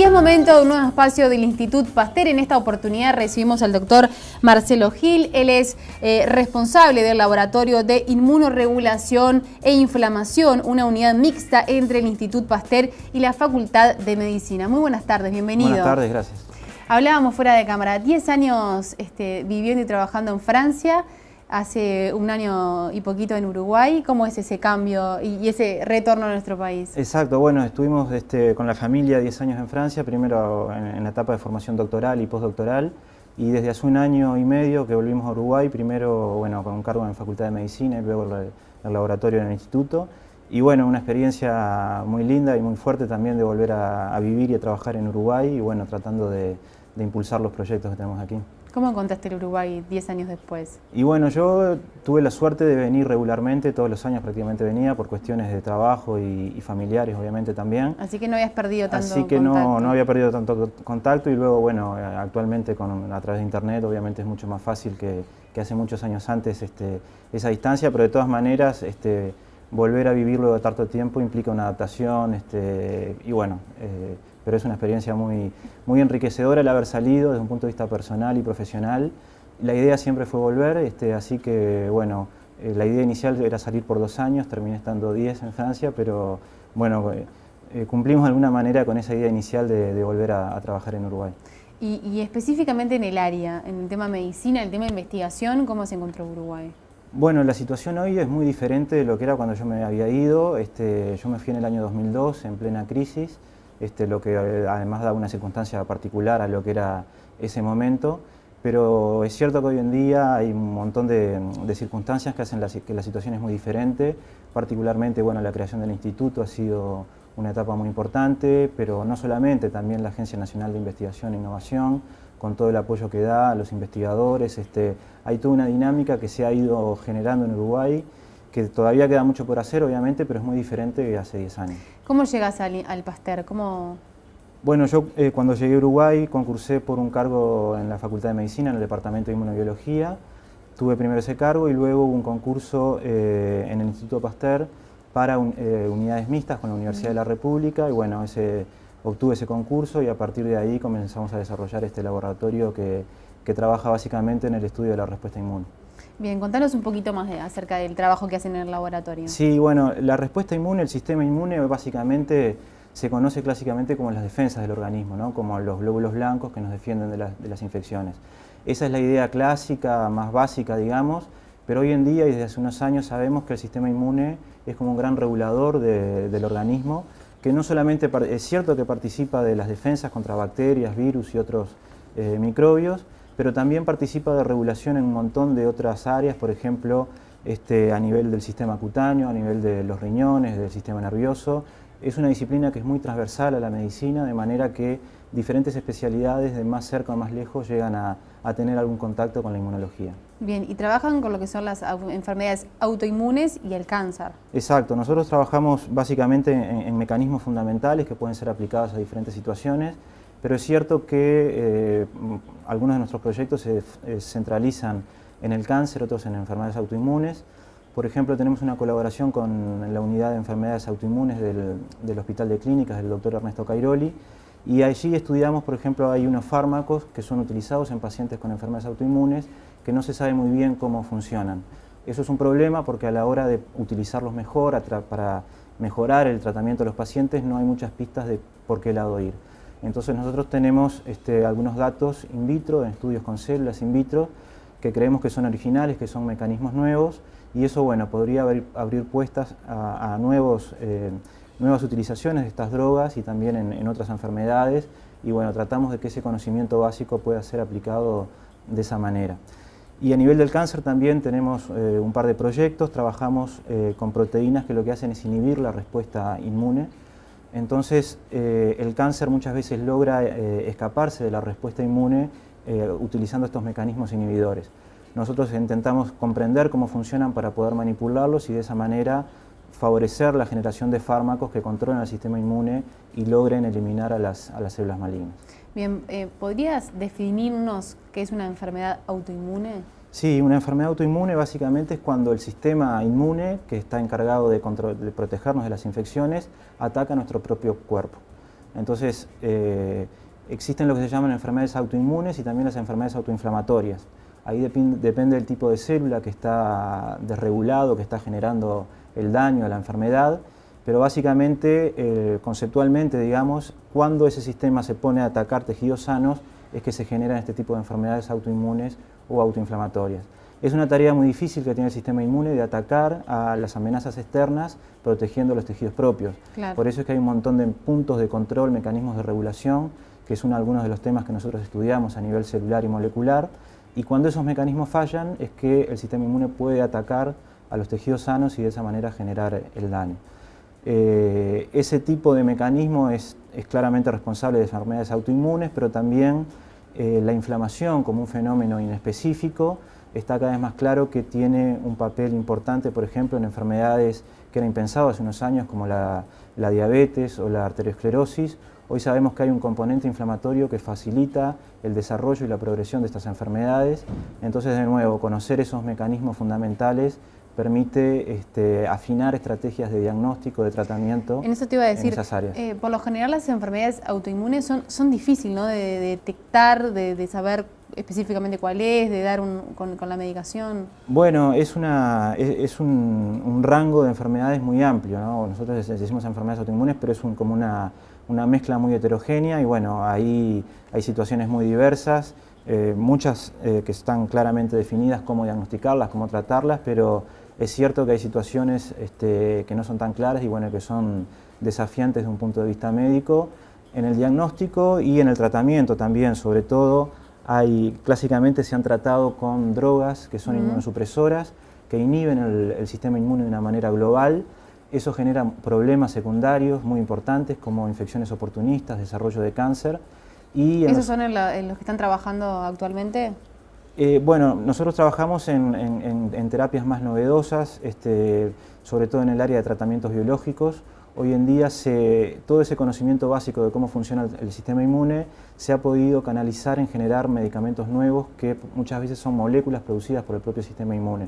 es momento de un nuevo espacio del Instituto Pasteur. En esta oportunidad recibimos al doctor Marcelo Gil. Él es responsable del Laboratorio de Inmunoregulación e Inflamación, una unidad mixta entre el Instituto Pasteur y la Facultad de Medicina. Muy buenas tardes, bienvenido. Buenas tardes, gracias. Hablábamos fuera de cámara, 10 años viviendo y trabajando en Francia, hace un año y poquito en Uruguay. ¿Cómo es ese cambio y ese retorno a nuestro país? Exacto, bueno, estuvimos con la familia 10 años en Francia, primero en la etapa de formación doctoral y postdoctoral, y desde hace un año y medio que volvimos a Uruguay, primero bueno, con un cargo en Facultad de Medicina y luego el laboratorio en el instituto. Y bueno, una experiencia muy linda y muy fuerte también de volver a vivir y a trabajar en Uruguay y bueno, tratando de impulsar los proyectos que tenemos aquí. ¿Cómo encontraste el Uruguay 10 años después? Y bueno, yo tuve la suerte de venir regularmente, todos los años prácticamente venía por cuestiones de trabajo y familiares obviamente también. Así que no habías perdido tanto contacto. Así que no había perdido tanto contacto y luego bueno, actualmente a través de internet obviamente es mucho más fácil que hace muchos años antes esa distancia, pero de todas maneras volver a vivirlo de tanto tiempo implica una adaptación y bueno, pero es una experiencia muy enriquecedora el haber salido desde un punto de vista personal y profesional. La idea siempre fue volver, así que bueno, la idea inicial era salir por 2 años, terminé estando 10 en Francia, pero bueno, cumplimos de alguna manera con esa idea inicial de volver a trabajar en Uruguay. Y específicamente en el área, en el tema medicina, en el tema de investigación, ¿cómo se encontró Uruguay? Bueno, la situación hoy es muy diferente de lo que era cuando yo me había ido. Yo me fui en el año 2002, en plena crisis, lo que además da una circunstancia particular a lo que era ese momento. Pero es cierto que hoy en día hay un montón de circunstancias que hacen que la situación es muy diferente. Particularmente, bueno, la creación del instituto ha sido una etapa muy importante, pero no solamente, también la Agencia Nacional de Investigación e Innovación, con todo el apoyo que da a los investigadores. Hay toda una dinámica que se ha ido generando en Uruguay, que todavía queda mucho por hacer, obviamente, pero es muy diferente que hace 10 años. ¿Cómo llegas al Pasteur? Bueno, yo cuando llegué a Uruguay concursé por un cargo en la Facultad de Medicina, en el Departamento de Inmunobiología. Tuve primero ese cargo y luego hubo un concurso en el Instituto Pasteur para unidades mixtas con la Universidad de la República y bueno, obtuve ese concurso y a partir de ahí comenzamos a desarrollar este laboratorio que trabaja básicamente en el estudio de la respuesta inmune. Bien, contanos un poquito más acerca del trabajo que hacen en el laboratorio. Sí, bueno, la respuesta inmune, el sistema inmune básicamente se conoce clásicamente como las defensas del organismo, ¿no? Como los glóbulos blancos que nos defienden de las infecciones. Esa es la idea clásica, más básica, digamos, pero hoy en día y desde hace unos años sabemos que el sistema inmune es como un gran regulador del organismo, que no solamente es cierto que participa de las defensas contra bacterias, virus y otros microbios, pero también participa de regulación en un montón de otras áreas, por ejemplo, a nivel del sistema cutáneo, a nivel de los riñones, del sistema nervioso. Es una disciplina que es muy transversal a la medicina, de manera que diferentes especialidades de más cerca o más lejos llegan a tener algún contacto con la inmunología. Bien, y trabajan con lo que son las enfermedades autoinmunes y el cáncer. Exacto, nosotros trabajamos básicamente en mecanismos fundamentales que pueden ser aplicados a diferentes situaciones, pero es cierto que algunos de nuestros proyectos se centralizan en el cáncer, otros en enfermedades autoinmunes. Por ejemplo, tenemos una colaboración con la unidad de enfermedades autoinmunes del Hospital de Clínicas del Dr. Ernesto Cairoli, y allí estudiamos, por ejemplo, hay unos fármacos que son utilizados en pacientes con enfermedades autoinmunes que no se sabe muy bien cómo funcionan. Eso es un problema porque a la hora de utilizarlos mejor, para mejorar el tratamiento de los pacientes, no hay muchas pistas de por qué lado ir. Entonces nosotros tenemos algunos datos in vitro, en estudios con células in vitro, que creemos que son originales, que son mecanismos nuevos, y eso bueno, podría abrir puestas a nuevas utilizaciones de estas drogas y también en otras enfermedades, y bueno, tratamos de que ese conocimiento básico pueda ser aplicado de esa manera. Y a nivel del cáncer también tenemos un par de proyectos, trabajamos con proteínas que lo que hacen es inhibir la respuesta inmune. Entonces el cáncer muchas veces logra escaparse de la respuesta inmune utilizando estos mecanismos inhibidores. Nosotros intentamos comprender cómo funcionan para poder manipularlos y de esa manera favorecer la generación de fármacos que controlen el sistema inmune y logren eliminar a las células malignas. Bien, ¿podrías definirnos qué es una enfermedad autoinmune? Sí, una enfermedad autoinmune básicamente es cuando el sistema inmune, que está encargado de protegernos de las infecciones, ataca a nuestro propio cuerpo. Entonces, existen lo que se llaman enfermedades autoinmunes y también las enfermedades autoinflamatorias. Ahí depende del tipo de célula que está desregulado, que está generando el daño a la enfermedad, pero básicamente, conceptualmente, digamos, cuando ese sistema se pone a atacar tejidos sanos, es que se generan este tipo de enfermedades autoinmunes o autoinflamatorias. Es una tarea muy difícil que tiene el sistema inmune de atacar a las amenazas externas protegiendo los tejidos propios. Claro. Por eso es que hay un montón de puntos de control, mecanismos de regulación, que son algunos de los temas que nosotros estudiamos a nivel celular y molecular, y cuando esos mecanismos fallan es que el sistema inmune puede atacar a los tejidos sanos y de esa manera generar el daño. Ese tipo de mecanismo es claramente responsable de enfermedades autoinmunes, pero también la inflamación como un fenómeno inespecífico está cada vez más claro que tiene un papel importante, por ejemplo, en enfermedades que era impensado hace unos años como la diabetes o la arteriosclerosis. Hoy sabemos que hay un componente inflamatorio que facilita el desarrollo y la progresión de estas enfermedades. Entonces, de nuevo, conocer esos mecanismos fundamentales permite afinar estrategias de diagnóstico, de tratamiento en eso te iba a decir, en esas áreas. Por lo general las enfermedades autoinmunes son difíciles, ¿no? de detectar, de saber específicamente cuál es, de dar con la medicación. Bueno, es un rango de enfermedades muy amplio, ¿no? Nosotros decimos enfermedades autoinmunes, pero es como una mezcla muy heterogénea y bueno, ahí hay situaciones muy diversas, muchas que están claramente definidas cómo diagnosticarlas, cómo tratarlas, pero es cierto que hay situaciones que no son tan claras y bueno, que son desafiantes desde un punto de vista médico, en el diagnóstico y en el tratamiento también, sobre todo. Clásicamente se han tratado con drogas que son inmunosupresoras, que inhiben el sistema inmune de una manera global. Eso genera problemas secundarios muy importantes como infecciones oportunistas, desarrollo de cáncer. ¿Esos son en los que están trabajando actualmente? Bueno, nosotros trabajamos en terapias más novedosas, sobre todo en el área de tratamientos biológicos. Hoy en día todo ese conocimiento básico de cómo funciona el sistema inmune se ha podido canalizar en generar medicamentos nuevos que muchas veces son moléculas producidas por el propio sistema inmune.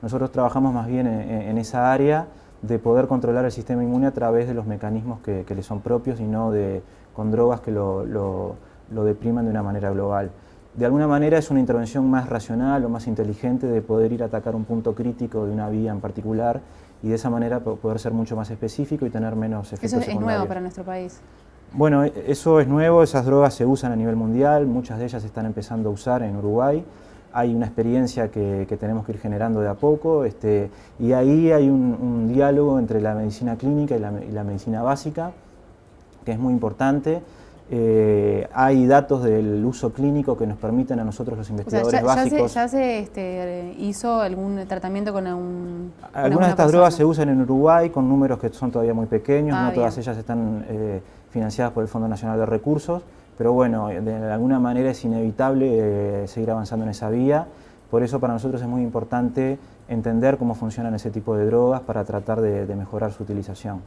Nosotros trabajamos más bien en esa área de poder controlar el sistema inmune a través de los mecanismos que le son propios y no con drogas que lo depriman de una manera global. De alguna manera es una intervención más racional o más inteligente de poder ir a atacar un punto crítico de una vía en particular y de esa manera poder ser mucho más específico y tener menos efectos secundarios. ¿Eso es nuevo para nuestro país? Bueno, eso es nuevo, esas drogas se usan a nivel mundial, muchas de ellas se están empezando a usar en Uruguay. Hay una experiencia que tenemos que ir generando de a poco y ahí hay un diálogo entre la medicina clínica y la medicina básica, que es muy importante. Hay datos del uso clínico que nos permiten a nosotros los investigadores básicos. ¿Ya se hizo algún tratamiento con algunas de estas drogas se usan en Uruguay con números que son todavía muy pequeños, no todas ellas están financiadas por el Fondo Nacional de Recursos, pero bueno, de alguna manera es inevitable seguir avanzando en esa vía. Por eso para nosotros es muy importante entender cómo funcionan ese tipo de drogas para tratar de mejorar su utilización.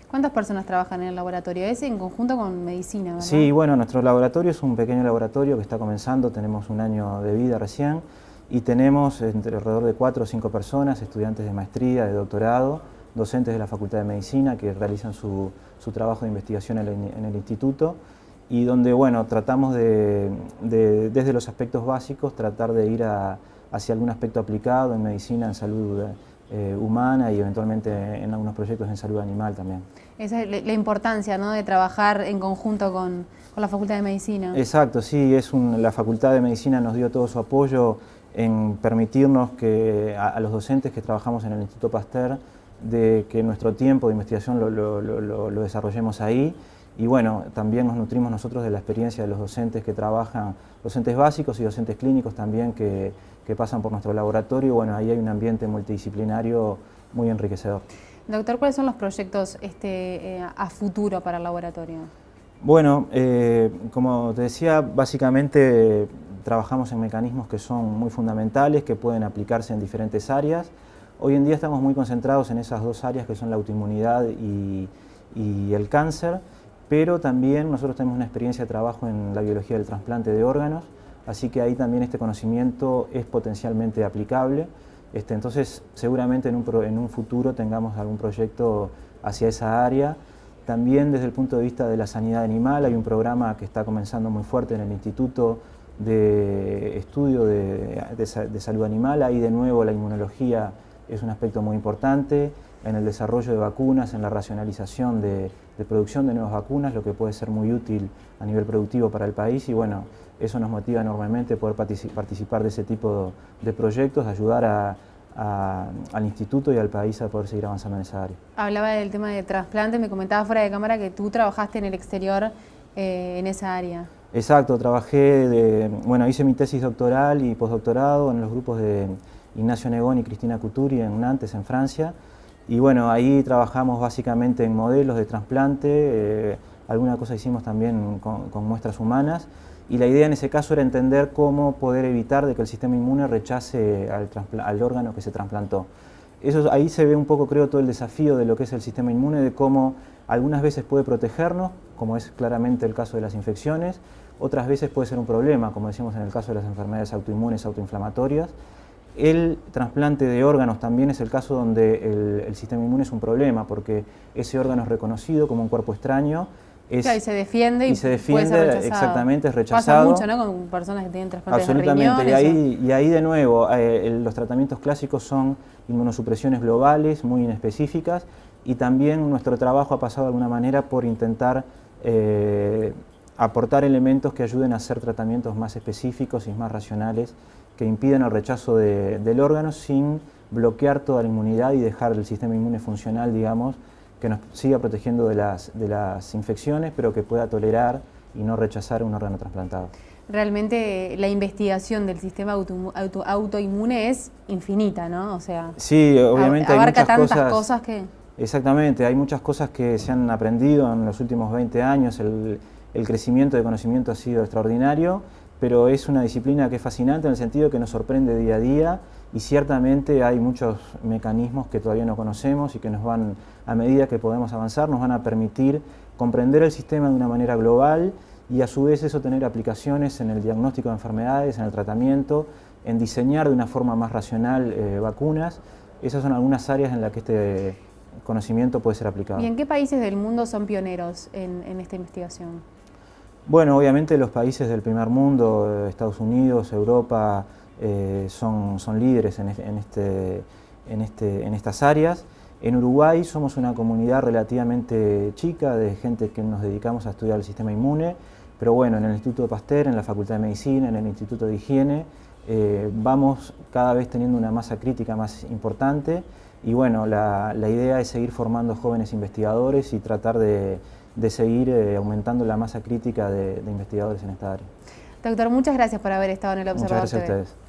¿Cuántas personas trabajan en el laboratorio? Es en conjunto con medicina, ¿verdad? Sí, bueno, nuestro laboratorio es un pequeño laboratorio que está comenzando, tenemos un año de vida recién y tenemos alrededor de 4 o 5 personas, estudiantes de maestría, de doctorado, docentes de la Facultad de Medicina que realizan su trabajo de investigación en el instituto y donde, bueno, tratamos desde los aspectos básicos, tratar de ir hacia algún aspecto aplicado en medicina, en salud humana y eventualmente en algunos proyectos en salud animal también. Esa es la importancia, ¿no?, de trabajar en conjunto con la Facultad de Medicina. Exacto, sí, la Facultad de Medicina nos dio todo su apoyo en permitirnos que a los docentes que trabajamos en el Instituto Pasteur de que nuestro tiempo de investigación lo desarrollemos ahí. Y bueno, también nos nutrimos nosotros de la experiencia de los docentes que trabajan, docentes básicos y docentes clínicos también que pasan por nuestro laboratorio. Bueno, ahí hay un ambiente multidisciplinario muy enriquecedor. Doctor, ¿cuáles son los proyectos a futuro para el laboratorio? Bueno, como te decía, básicamente trabajamos en mecanismos que son muy fundamentales, que pueden aplicarse en diferentes áreas. Hoy en día estamos muy concentrados en esas dos áreas que son la autoinmunidad y el cáncer, pero también nosotros tenemos una experiencia de trabajo en la biología del trasplante de órganos, así que ahí también este conocimiento es potencialmente aplicable. Entonces, seguramente en un futuro tengamos algún proyecto hacia esa área. También desde el punto de vista de la sanidad animal hay un programa que está comenzando muy fuerte en el Instituto de Estudio de Salud Animal. Ahí de nuevo la inmunología es un aspecto muy importante en el desarrollo de vacunas, en la racionalización de producción de nuevas vacunas, lo que puede ser muy útil a nivel productivo para el país, y bueno, eso nos motiva enormemente poder participar de ese tipo de proyectos, ayudar al instituto y al país a poder seguir avanzando en esa área. Hablaba del tema de trasplante, me comentaba fuera de cámara que tú trabajaste en el exterior en esa área. Exacto, hice mi tesis doctoral y postdoctorado en los grupos de Ignacio Negón y Cristina Couturi en Nantes, en Francia, y bueno, ahí trabajamos básicamente en modelos de trasplante, alguna cosa hicimos también con muestras humanas, y la idea en ese caso era entender cómo poder evitar de que el sistema inmune rechace al órgano que se trasplantó. Ahí se ve un poco, creo, todo el desafío de lo que es el sistema inmune, de cómo algunas veces puede protegernos, como es claramente el caso de las infecciones, otras veces puede ser un problema, como decíamos en el caso de las enfermedades autoinmunes, autoinflamatorias. El trasplante de órganos también es el caso donde el sistema inmune es un problema, porque ese órgano es reconocido como un cuerpo extraño. Claro, y se defiende y puede ser rechazado. Exactamente, es rechazado. Pasa mucho, ¿no?, con personas que tienen trasplantes de absolutamente, riñones. Y ahí de nuevo, los tratamientos clásicos son inmunosupresiones globales, muy inespecíficas, y también nuestro trabajo ha pasado de alguna manera por intentar aportar elementos que ayuden a hacer tratamientos más específicos y más racionales, que impiden el rechazo del órgano sin bloquear toda la inmunidad y dejar el sistema inmune funcional, digamos, que nos siga protegiendo de las infecciones, pero que pueda tolerar y no rechazar un órgano trasplantado. Realmente la investigación del sistema autoinmune es infinita, ¿no? O sea, sí, obviamente abarca hay muchas tantas cosas que... Exactamente, hay muchas cosas que se han aprendido en los últimos 20 años, el crecimiento de conocimiento ha sido extraordinario, pero es una disciplina que es fascinante en el sentido que nos sorprende día a día, y ciertamente hay muchos mecanismos que todavía no conocemos y que nos van, a medida que podemos avanzar, nos van a permitir comprender el sistema de una manera global y a su vez eso tener aplicaciones en el diagnóstico de enfermedades, en el tratamiento, en diseñar de una forma más racional vacunas. Esas son algunas áreas en las que este conocimiento puede ser aplicado. ¿Y en qué países del mundo son pioneros en esta investigación? Bueno, obviamente los países del primer mundo, Estados Unidos, Europa, son líderes en estas áreas. En Uruguay somos una comunidad relativamente chica de gente que nos dedicamos a estudiar el sistema inmune, pero bueno, en el Instituto Pasteur, en la Facultad de Medicina, en el Instituto de Higiene, vamos cada vez teniendo una masa crítica más importante, y bueno, la idea es seguir formando jóvenes investigadores y tratar de seguir aumentando la masa crítica de investigadores en esta área. Doctor, muchas gracias por haber estado en el Observador TV. Muchas gracias a ustedes.